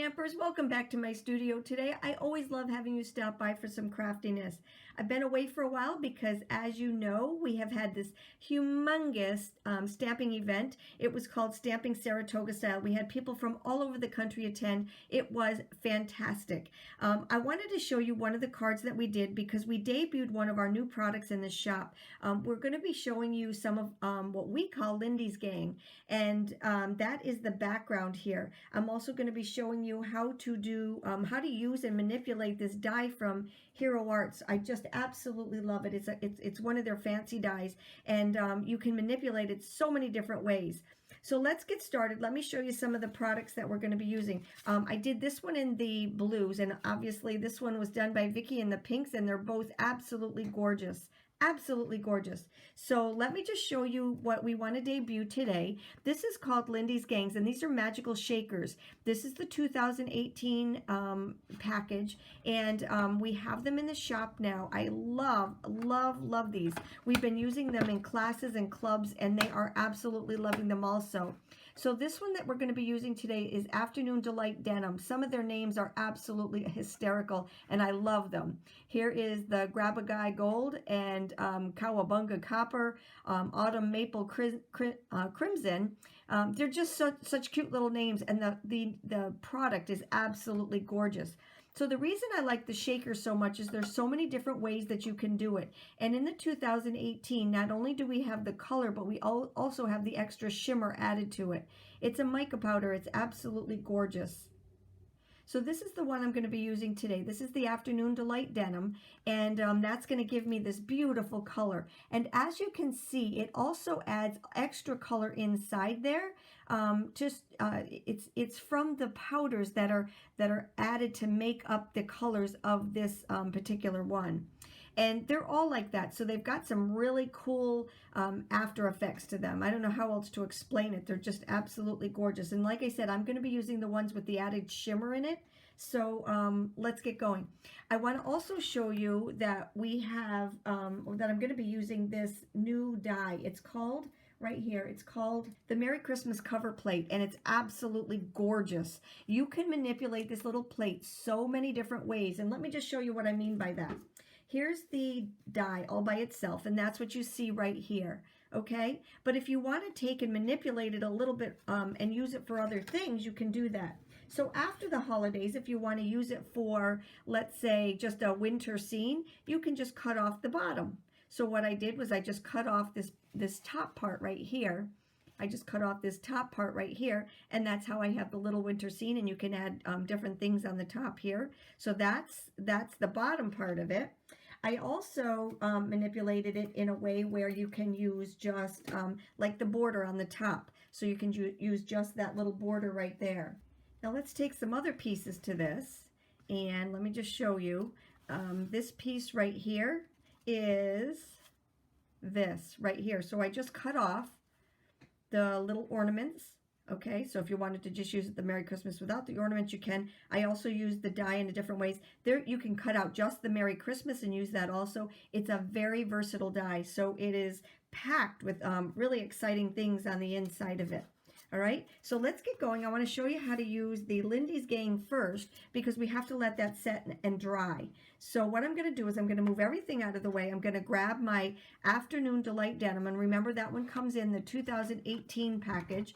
Stampers, welcome back to my studio today. I always love having you stop by for some craftiness. I've been away for a while because, as you know, we have had this humongous stamping event. It was called Stamping Saratoga Style. We had people from all over the country attend. It was fantastic. I wanted to show you one of the cards that we did because we debuted one of our new products in the shop. We're going to be showing you some of what we call Lindy's Gang, and that is the background here. I'm also going to be showing you how to do, how to use and manipulate this die from Hero Arts. I just absolutely love it. It's one of their fancy dies, and you can manipulate it so many different ways. So let's get started. Let me show you some of the products that we're going to be using. I did this one in the blues, and obviously this one was done by Vicki in the pinks, and they're both absolutely gorgeous. Absolutely gorgeous. So let me just show you what we want to debut today. This is called Lindy's Gangs, and these are magical shakers. This is the 2018 package, and we have them in the shop now. I love these. We've been using them in classes and clubs, and they are absolutely loving them also. So this one that we're going to be using today is Afternoon Delight Denim. Some of their names are absolutely hysterical, and I love them. Here is the Grab-A-Guy Gold and Cowabunga Copper, Autumn Maple Crimson. They're just such cute little names, and the product is absolutely gorgeous. So the reason I like the shaker so much is there's so many different ways that you can do it. And in the 2018, not only do we have the color, but we also have the extra shimmer added to it. It's a mica powder. It's absolutely gorgeous. So this is the one I'm going to be using today. This is the Afternoon Delight Denim, and that's going to give me this beautiful color. And as you can see, it also adds extra color inside there. It's from the powders that are added to make up the colors of this particular one. And they're all like that. So they've got some really cool after effects to them. I don't know how else to explain it. They're just absolutely gorgeous. And like I said, I'm going to be using the ones with the added shimmer in it. So let's get going. I want to also show you that we have, that I'm going to be using this new die. It's called, right here, it's called the Merry Christmas cover plate, and it's absolutely gorgeous. You can manipulate this little plate so many different ways. And let me just show you what I mean by that. Here's the die all by itself, and that's what you see right here, okay? But if you want to take and manipulate it a little bit and use it for other things, you can do that. So after the holidays, if you want to use it for, let's say, just a winter scene, you can just cut off the bottom. So what I did was I just cut off this top part right here. I just cut off this top part right here, and that's how I have the little winter scene, and you can add different things on the top here. So that's the bottom part of it. I also manipulated it in a way where you can use just like the border on the top. So you can use just that little border right there. Now let's take some other pieces to this, and let me just show you. This piece right here is this right here. So I just cut off the little ornaments. Okay, so if you wanted to just use the Merry Christmas without the ornaments, you can. I also use the die in different ways. There, you can cut out just the Merry Christmas and use that also. It's a very versatile die, so it is packed with really exciting things on the inside of it. All right, so let's get going. I want to show you how to use the Lindy's Gang first because we have to let that set and dry. So what I'm going to do is I'm going to move everything out of the way. I'm going to grab my Afternoon Delight Denim, and remember that one comes in the 2018 package.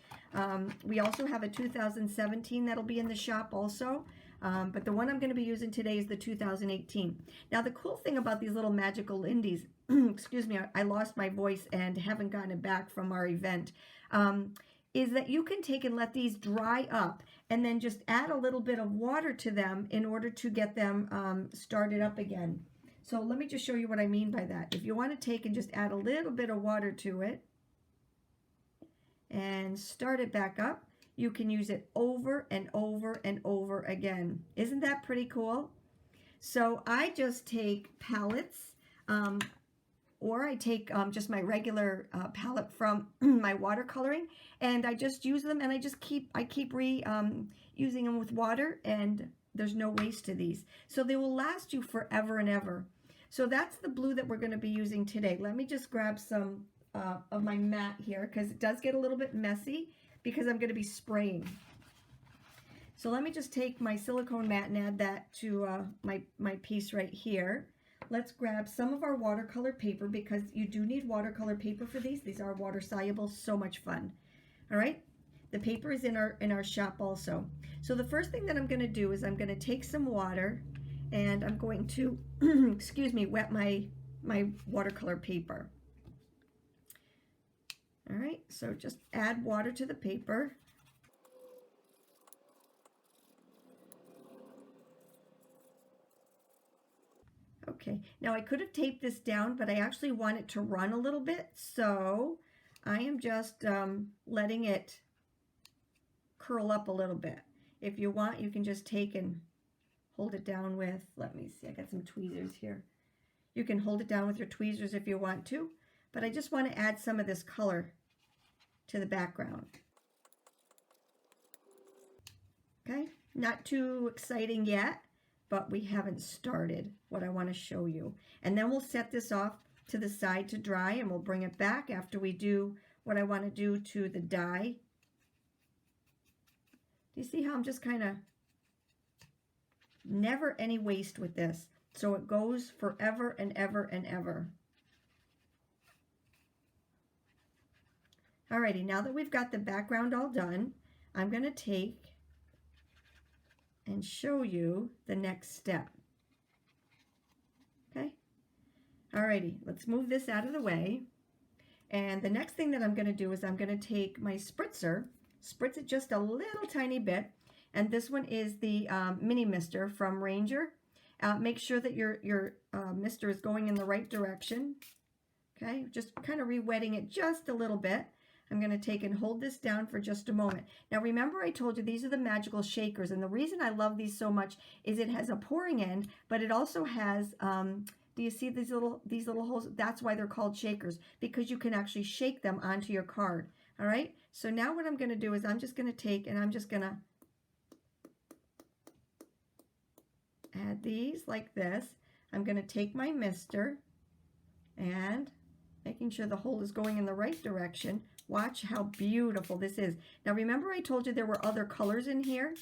We also have a 2017 that'll be in the shop also. But the one I'm going to be using today is the 2018. Now the cool thing about these little magical Lindy's, excuse me, I lost my voice and haven't gotten it back from our event, is that you can take and let these dry up and then just add a little bit of water to them in order to get them started up again. So let me just show you what I mean by that. If you want to take and just add a little bit of water to it and start it back up, you can use it over and over and over again. Isn't that pretty cool? So I just take palettes, or I take just my regular palette from my watercoloring, and I just use them, and I keep using them with water, and there's no waste to these. So they will last you forever and ever. So that's the blue that we're going to be using today. Let me just grab some of my matte here because it does get a little bit messy because I'm going to be spraying. So let me just take my silicone mat and add that to my piece right here. Let's grab some of our watercolor paper, because you do need watercolor paper for these. These are water soluble, so much fun. All right, the paper is in our shop also. So the first thing that I'm going to do is I'm going to take some water and I'm going to, excuse me, wet my watercolor paper. All right, so just add water to the paper. Okay, now I could have taped this down, but I actually want it to run a little bit, so I am just letting it curl up a little bit. If you want, you can just take and hold it down with, let me see, I got some tweezers here. You can hold it down with your tweezers if you want to, but I just want to add some of this color to the background. Okay, not too exciting yet, but we haven't started what I want to show you. And then we'll set this off to the side to dry, and we'll bring it back after we do what I want to do to the dye. Do you see how I'm just kind of never any waste with this? So it goes forever and ever and ever. Alrighty, now that we've got the background all done, I'm going to take and show you the next step. Okay? Alrighty, let's move this out of the way. And the next thing that I'm going to do is I'm going to take my spritzer, spritz it just a little tiny bit, and this one is the mini mister from Ranger. Make sure that your mister is going in the right direction. Okay, just kind of re-wetting it just a little bit. I'm going to take and hold this down for just a moment. Now remember, I told you these are the magical shakers, and the reason I love these so much is it has a pouring end, but it also has, do you see these little holes? That's why they're called shakers, because you can actually shake them onto your card. All right, so now what I'm going to do is I'm just going to take and I'm just going to add these like this. I'm going to take my mister and making sure the hole is going in the right direction. Watch how beautiful this is. Now remember, I told you there were other colors in here.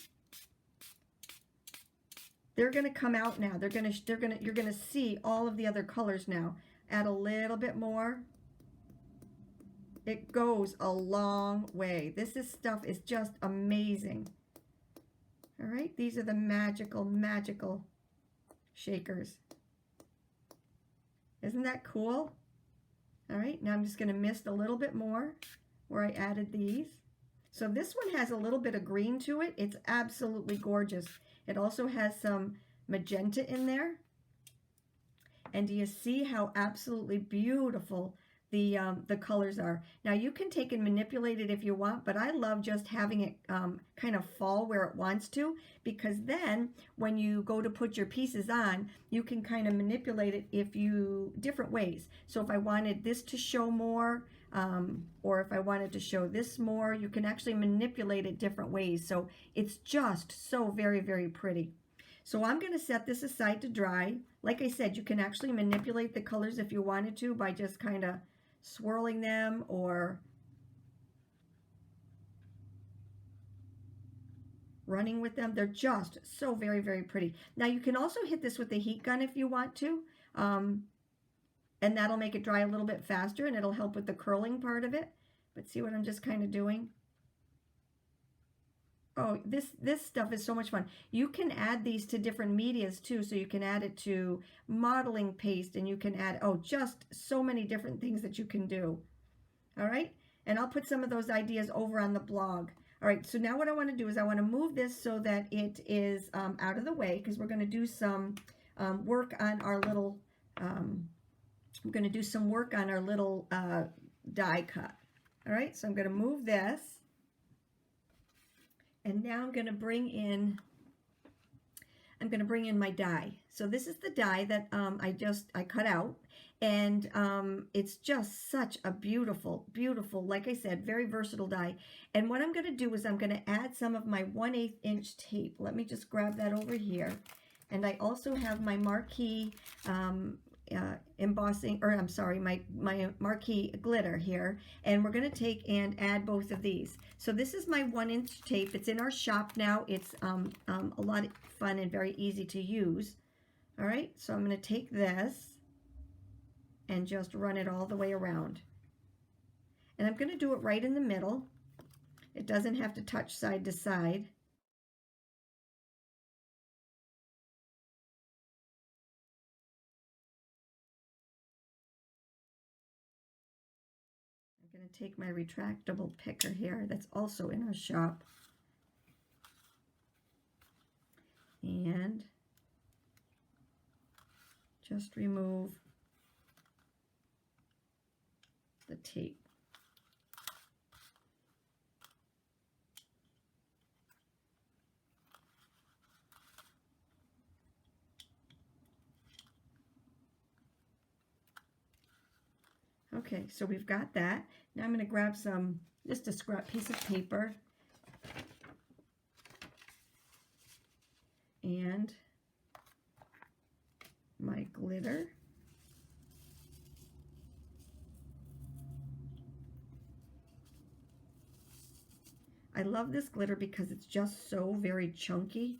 They're going to come out now. You're going to see all of the other colors now. Add a little bit more. It goes a long way. This stuff is just amazing. All right, these are the magical shakers. Isn't that cool? All right, now I'm just going to mist a little bit more where I added these. So this one has a little bit of green to it. It's absolutely gorgeous. It also has some magenta in there. And do you see how absolutely beautiful the colors are? Now you can take and manipulate it if you want, but I love just having it kind of fall where it wants to, because then when you go to put your pieces on, you can kind of manipulate it different ways. So if I wanted this to show more, or if I wanted to show this more, you can actually manipulate it different ways. So it's just so very pretty. So I'm going to set this aside to dry. Like I said, you can actually manipulate the colors if you wanted to by just kind of swirling them or running with them. They're just so very pretty. Now you can also hit this with the heat gun if you want to, and that'll make it dry a little bit faster, and it'll help with the curling part of it. But see what I'm just kind of doing? Oh, this stuff is so much fun. You can add these to different medias too. So you can add it to modeling paste, and you can add, oh, just so many different things that you can do. All right. And I'll put some of those ideas over on the blog. All right. So now what I want to do is I want to move this so that it is out of the way, because we're going to do some work on our little, I'm going to do some work on our little die cut. All right. So I'm going to move this. And now I'm going to bring in my die. So this is the die that I cut out, and it's just such a beautiful, like I said, very versatile die. And what I'm going to do is I'm going to add some of my 1/8 inch tape. Let me just grab that over here. And I also have my Marquee embossing, or I'm sorry, my Marquee glitter here, and we're going to take and add both of these. So this is my 1-inch tape. It's in our shop now. It's a lot of fun and very easy to use. All right, so I'm going to take this and just run it all the way around. And I'm going to do it right in the middle. It doesn't have to touch side to side. I'm going to take my retractable picker here that's also in our shop and just remove the tape. Okay, so we've got that. Now I'm going to grab just a scrap piece of paper and my glitter. I love this glitter because it's just so very chunky.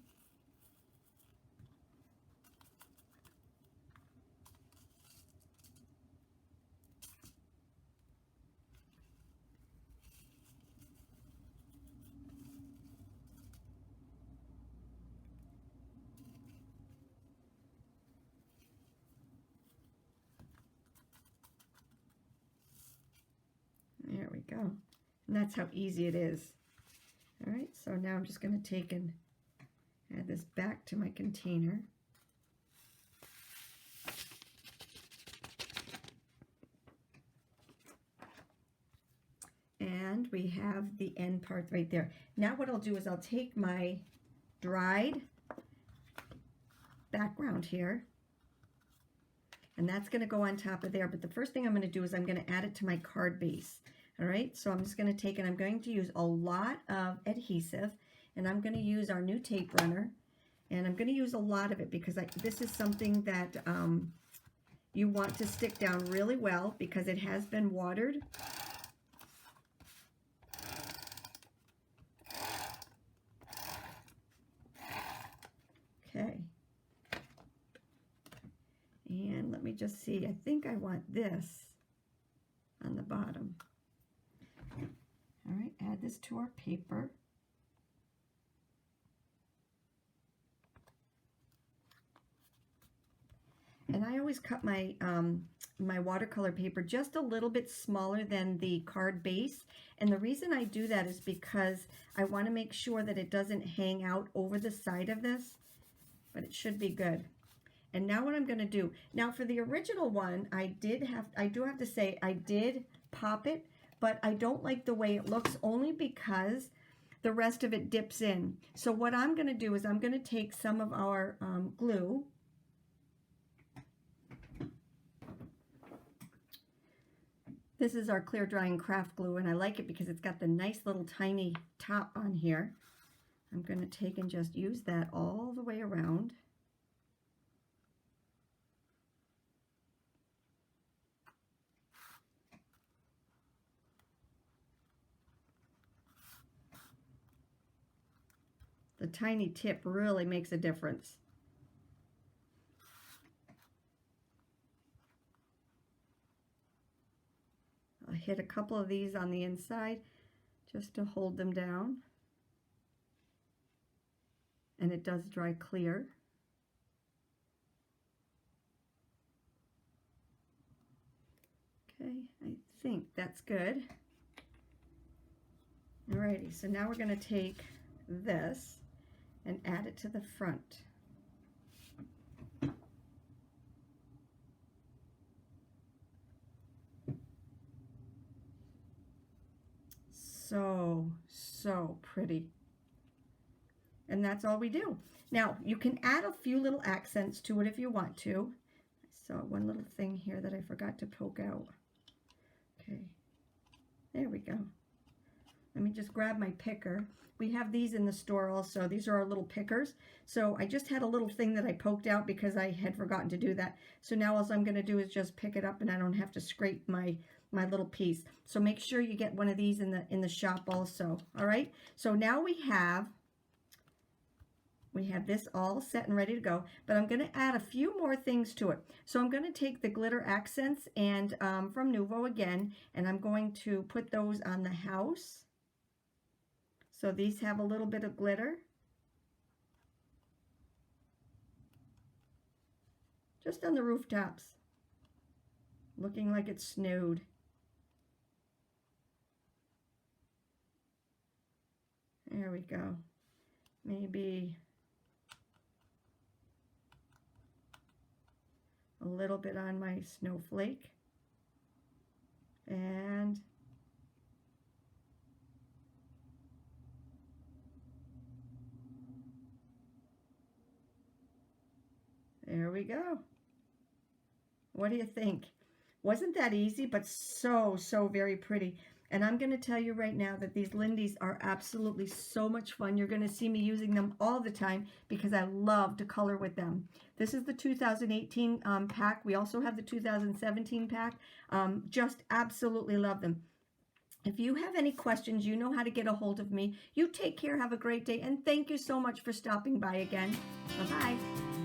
There we go. And that's how easy it is. All right, so now I'm just going to take and add this back to my container. And we have the end part right there. Now what I'll do is I'll take my dried background here, and that's going to go on top of there. But the first thing I'm going to do is I'm going to add it to my card base. All right, so I'm just going to take and I'm going to use a lot of adhesive, and I'm going to use our new tape runner, and I'm going to use a lot of it because this is something that you want to stick down really well because it has been watered. Okay, and let me just see, I think I want this on the bottom. All right, add this to our paper. And I always cut my my watercolor paper just a little bit smaller than the card base. And the reason I do that is because I want to make sure that it doesn't hang out over the side of this, but it should be good. And now what I'm going to do, now for the original one, I do have to say I did pop it, but I don't like the way it looks only because the rest of it dips in. So what I'm going to do is I'm going to take some of our glue. This is our clear drying craft glue, and I like it because it's got the nice little tiny top on here. I'm going to take and just use that all the way around. The tiny tip really makes a difference. I'll hit a couple of these on the inside just to hold them down. And it does dry clear. Okay, I think that's good. Alrighty, so now we're going to take this and add it to the front. So pretty. And that's all we do. Now, you can add a few little accents to it if you want to. I saw one little thing here that I forgot to poke out. Okay, there we go. let me just grab my picker. We have these in the store also. These are our little pickers. So I just had a little thing that I poked out because I had forgotten to do that. So now all I'm going to do is just pick it up and I don't have to scrape my little piece. So make sure you get one of these in the shop also. All right. So now we have this all set and ready to go, but I'm going to add a few more things to it. So I'm going to take the glitter accents and from Nuvo again, and I'm going to put those on the house. So these have a little bit of glitter. Just on the rooftops. Looking like it snowed. There we go. Maybe a little bit on my snowflake. And there we go. What do you think? Wasn't that easy, but so very pretty. And I'm going to tell you right now that these Lindy's are absolutely so much fun. You're going to see me using them all the time because I love to color with them. This is the 2018 pack. We also have the 2017 pack. Just absolutely love them. If you have any questions, you know how to get a hold of me. You take care, have a great day, and thank you so much for stopping by again. Bye-bye.